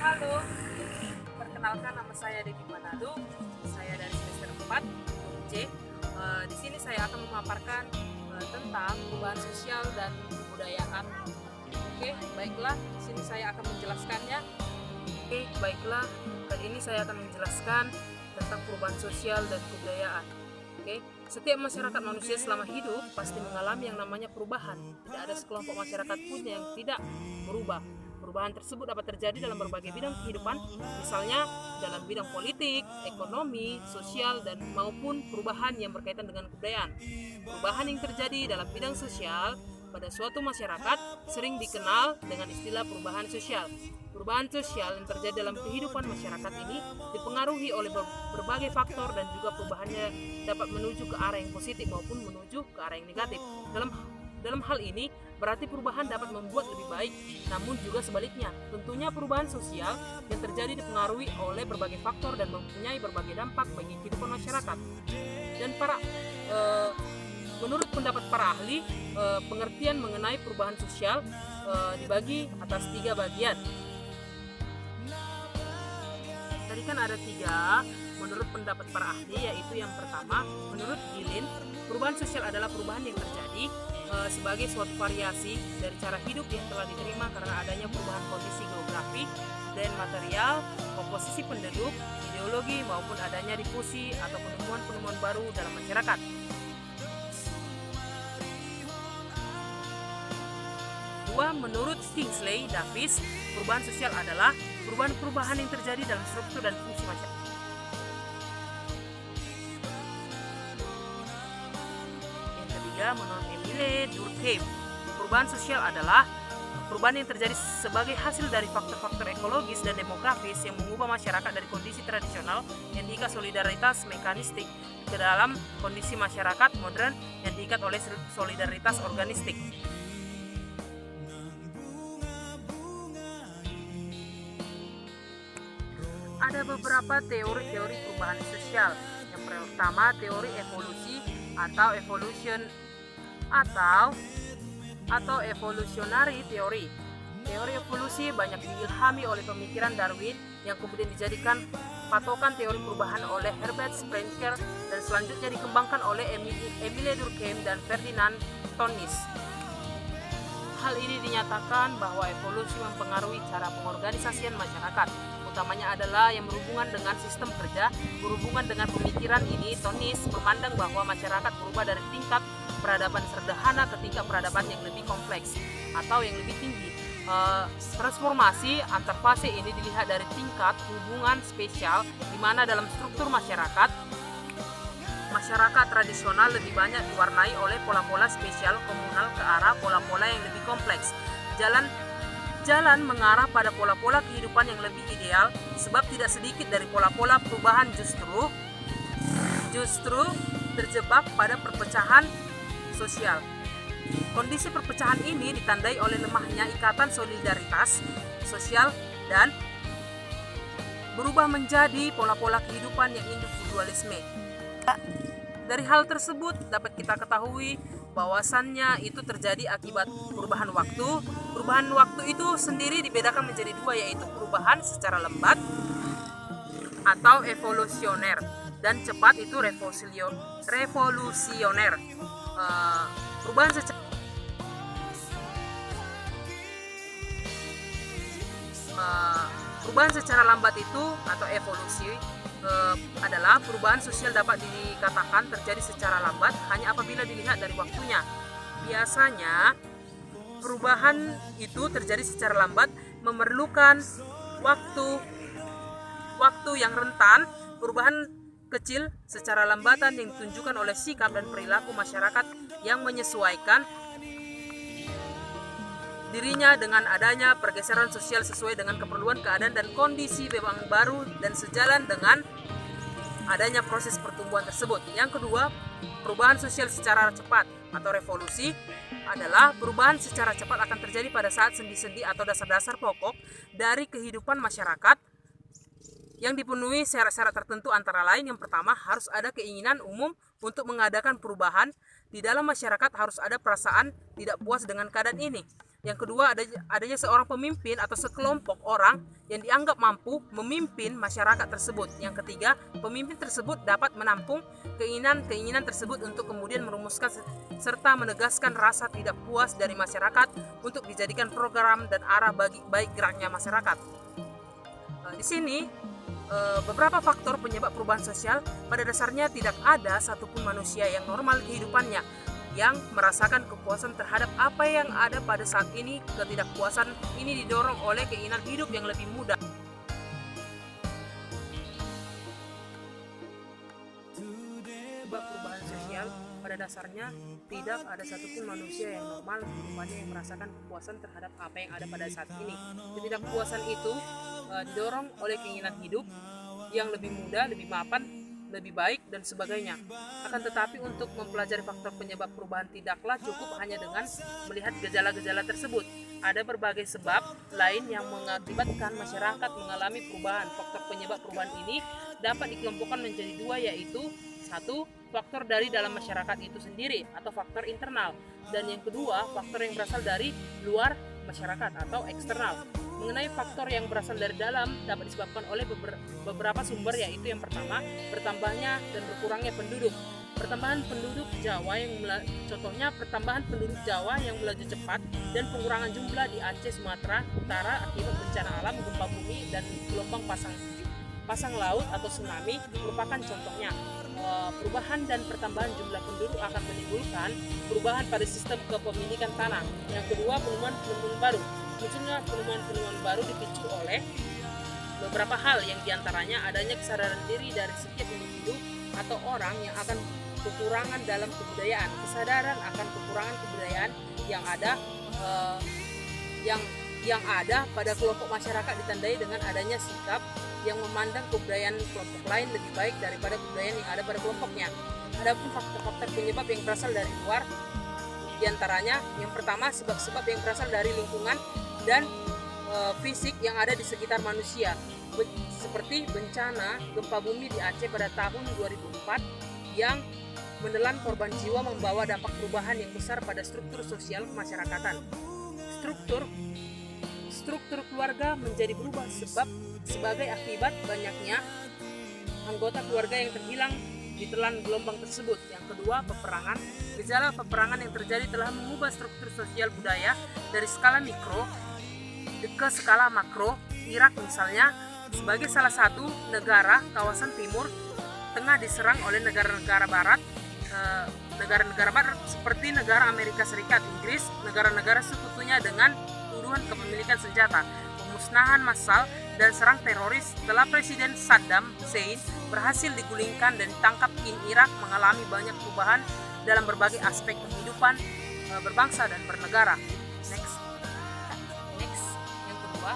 Halo, perkenalkan nama saya Devi Manado. Saya dari semester 4 C. Di sini saya akan memaparkan tentang perubahan sosial dan kebudayaan. Oke, baiklah, di sini saya akan menjelaskannya. Oke, baiklah, kali ini saya akan menjelaskan tentang perubahan sosial dan kebudayaan. Oke, setiap masyarakat manusia selama hidup pasti mengalami yang namanya perubahan. Tidak ada sekelompok masyarakat pun yang tidak berubah. Perubahan tersebut dapat terjadi dalam berbagai bidang kehidupan, misalnya dalam bidang politik, ekonomi, sosial, dan maupun perubahan yang berkaitan dengan kebudayaan. Perubahan yang terjadi dalam bidang sosial pada suatu masyarakat sering dikenal dengan istilah perubahan sosial. Perubahan sosial yang terjadi dalam kehidupan masyarakat ini dipengaruhi oleh berbagai faktor dan juga perubahannya dapat menuju ke arah yang positif maupun menuju ke arah yang negatif. Dalam hal ini, berarti perubahan dapat membuat lebih baik, namun juga sebaliknya. Tentunya perubahan sosial yang terjadi dipengaruhi oleh berbagai faktor dan mempunyai berbagai dampak bagi kehidupan masyarakat. Dan menurut pendapat para ahli, pengertian mengenai perubahan sosial dibagi atas 3 bagian. Tadi kan ada 3 menurut pendapat para ahli, yaitu yang pertama, menurut Gilin, perubahan sosial adalah perubahan yang terjadi sebagai suatu variasi dari cara hidup yang telah diterima karena adanya perubahan kondisi geografi dan material, komposisi penduduk, ideologi maupun adanya difusi atau penemuan-penemuan baru dalam masyarakat. Dua, menurut Kingsley Davis, perubahan sosial adalah perubahan-perubahan yang terjadi dalam struktur dan fungsi masyarakat. Yang ketiga, menurut Emile Durkheim, perubahan sosial adalah perubahan yang terjadi sebagai hasil dari faktor-faktor ekologis dan demografis yang mengubah masyarakat dari kondisi tradisional yang diikat solidaritas mekanistik ke dalam kondisi masyarakat modern yang diikat oleh solidaritas organistik. Ada beberapa teori-teori perubahan sosial. Yang pertama, teori evolusi atau evolutionary theory. Teori evolusi banyak diilhami oleh pemikiran Darwin yang kemudian dijadikan patokan teori perubahan oleh Herbert Spencer dan selanjutnya dikembangkan oleh Emile Durkheim dan Ferdinand Tönnies. Hal ini dinyatakan bahwa evolusi mempengaruhi cara pengorganisasian masyarakat, utamanya adalah yang berhubungan dengan sistem kerja. Berhubungan dengan pemikiran ini, Tönnies memandang bahwa masyarakat berubah dari tingkat peradaban sederhana ke tingkat peradaban yang lebih kompleks atau yang lebih tinggi. Transformasi antar fase ini dilihat dari tingkat hubungan spesial, di mana dalam struktur masyarakat tradisional lebih banyak diwarnai oleh pola-pola spesial komunal ke arah pola-pola yang lebih kompleks. Jalan mengarah pada pola-pola kehidupan yang lebih ideal, sebab tidak sedikit dari pola-pola perubahan justru terjebak pada perpecahan sosial. Kondisi perpecahan ini ditandai oleh lemahnya ikatan solidaritas sosial dan berubah menjadi pola-pola kehidupan yang individualisme. Dari hal tersebut dapat kita ketahui bahwasannya itu terjadi akibat perubahan waktu. Perubahan waktu itu sendiri dibedakan menjadi 2, yaitu perubahan secara lambat atau evolusioner dan cepat itu revolusioner. Perubahan secara lambat itu atau evolusi adalah perubahan sosial dapat dikatakan terjadi secara lambat hanya apabila dilihat dari waktunya. Biasanya perubahan itu terjadi secara lambat memerlukan waktu yang rentan. Perubahan kecil secara lambatan yang ditunjukkan oleh sikap dan perilaku masyarakat yang menyesuaikan dirinya dengan adanya pergeseran sosial sesuai dengan keperluan keadaan dan kondisi yang baru dan sejalan dengan adanya proses pertumbuhan tersebut. Yang kedua, perubahan sosial secara cepat atau revolusi adalah perubahan secara cepat akan terjadi pada saat sendi-sendi atau dasar-dasar pokok dari kehidupan masyarakat yang dipenuhi syarat-syarat tertentu, antara lain yang pertama, harus ada keinginan umum untuk mengadakan perubahan. Di dalam masyarakat harus ada perasaan tidak puas dengan keadaan ini. Yang kedua, adanya seorang pemimpin atau sekelompok orang yang dianggap mampu memimpin masyarakat tersebut. Yang ketiga, pemimpin tersebut dapat menampung keinginan-keinginan tersebut untuk kemudian merumuskan serta menegaskan rasa tidak puas dari masyarakat untuk dijadikan program dan arah bagi baik geraknya masyarakat. Di sini beberapa faktor penyebab perubahan sosial. Pada dasarnya tidak ada satupun manusia yang normal kehidupannya yang merasakan kepuasan terhadap apa yang ada pada saat ini. Ketidakpuasan ini didorong oleh keinginan hidup yang lebih mudah. Sebab perubahan sosial pada dasarnya tidak ada satupun manusia yang normal kehidupannya yang merasakan kepuasan terhadap apa yang ada pada saat ini. Ketidakpuasan itu didorong oleh keinginan hidup yang lebih mudah, lebih mapan, lebih baik, dan sebagainya. Akan tetapi untuk mempelajari faktor penyebab perubahan tidaklah cukup hanya dengan melihat gejala-gejala tersebut. Ada berbagai sebab lain yang mengakibatkan masyarakat mengalami perubahan. Faktor penyebab perubahan ini dapat dikelompokkan menjadi dua, yaitu satu, faktor dari dalam masyarakat itu sendiri atau faktor internal, dan yang kedua, faktor yang berasal dari luar masyarakat atau eksternal. Mengenai faktor yang berasal dari dalam dapat disebabkan oleh beberapa sumber, yaitu yang pertama, bertambahnya dan berkurangnya penduduk. Pertambahan penduduk Jawa contohnya pertambahan penduduk Jawa yang melaju cepat dan pengurangan jumlah di Aceh, Sumatera Utara akibat bencana alam, gempa bumi, dan gelombang pasang laut atau tsunami merupakan contohnya. Perubahan dan pertambahan jumlah penduduk akan menimbulkan perubahan pada sistem kepemilikan tanah. Yang kedua, penemuan baru. Munculnya penemuan baru dipicu oleh beberapa hal, yang diantaranya adanya kesadaran diri dari setiap individu atau orang yang akan kekurangan dalam kebudayaan. Kesadaran akan kekurangan kebudayaan yang ada pada kelompok masyarakat ditandai dengan adanya sikap yang memandang kebudayaan kelompok lain lebih baik daripada kebudayaan yang ada pada kelompoknya. Adapun faktor-faktor penyebab yang berasal dari luar, diantaranya yang pertama, sebab-sebab yang berasal dari lingkungan dan fisik yang ada di sekitar manusia, seperti bencana gempa bumi di Aceh pada tahun 2004 yang menelan korban jiwa, membawa dampak perubahan yang besar pada struktur sosial kemasyarakatan. Struktur keluarga menjadi berubah sebagai akibat banyaknya anggota keluarga yang terhilang ditelan gelombang tersebut. Yang kedua, peperangan. Gejala peperangan yang terjadi telah mengubah struktur sosial budaya dari skala mikro ke skala makro. Irak misalnya sebagai salah satu negara kawasan timur tengah diserang oleh negara-negara barat seperti negara Amerika Serikat, Inggris, negara-negara sekutunya dengan tuduhan kepemilikan senjata, pemusnahan massal, dan serang teroris. Setelah Presiden Saddam Hussein berhasil digulingkan dan ditangkap, Irak mengalami banyak perubahan dalam berbagai aspek kehidupan berbangsa dan bernegara. Next, yang kedua,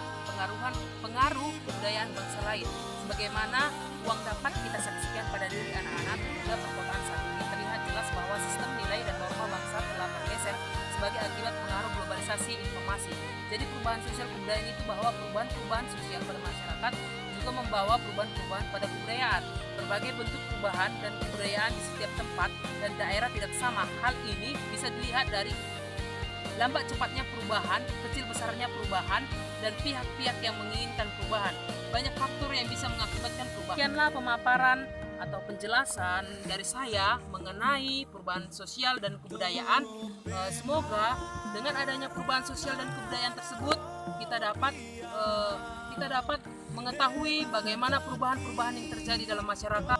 pengaruh kebudayaan bangsa lain. Sebagaimana uang dapat kita saksikan pada diri anak-anak muda perkotaan saat ini, terlihat jelas bahwa sistem nilai dan norma bangsa telah bergeser sebagai akibat pengaruh globalisasi informasi. Jadi perubahan sosial kebudayaan itu bahwa perubahan sosial pada masyarakat juga membawa perubahan pada kebudayaan. Berbagai bentuk perubahan dan kebudayaan di setiap tempat dan daerah tidak sama. Hal ini bisa dilihat dari lambat cepatnya perubahan, kecil besarnya perubahan, dan pihak-pihak yang menginginkan perubahan. Banyak faktor yang bisa mengakibatkan perubahan. Sekianlah pemaparan atau penjelasan dari saya mengenai perubahan sosial dan kebudayaan. Semoga dengan adanya perubahan sosial dan kebudayaan tersebut kita dapat mengetahui bagaimana perubahan-perubahan yang terjadi dalam masyarakat.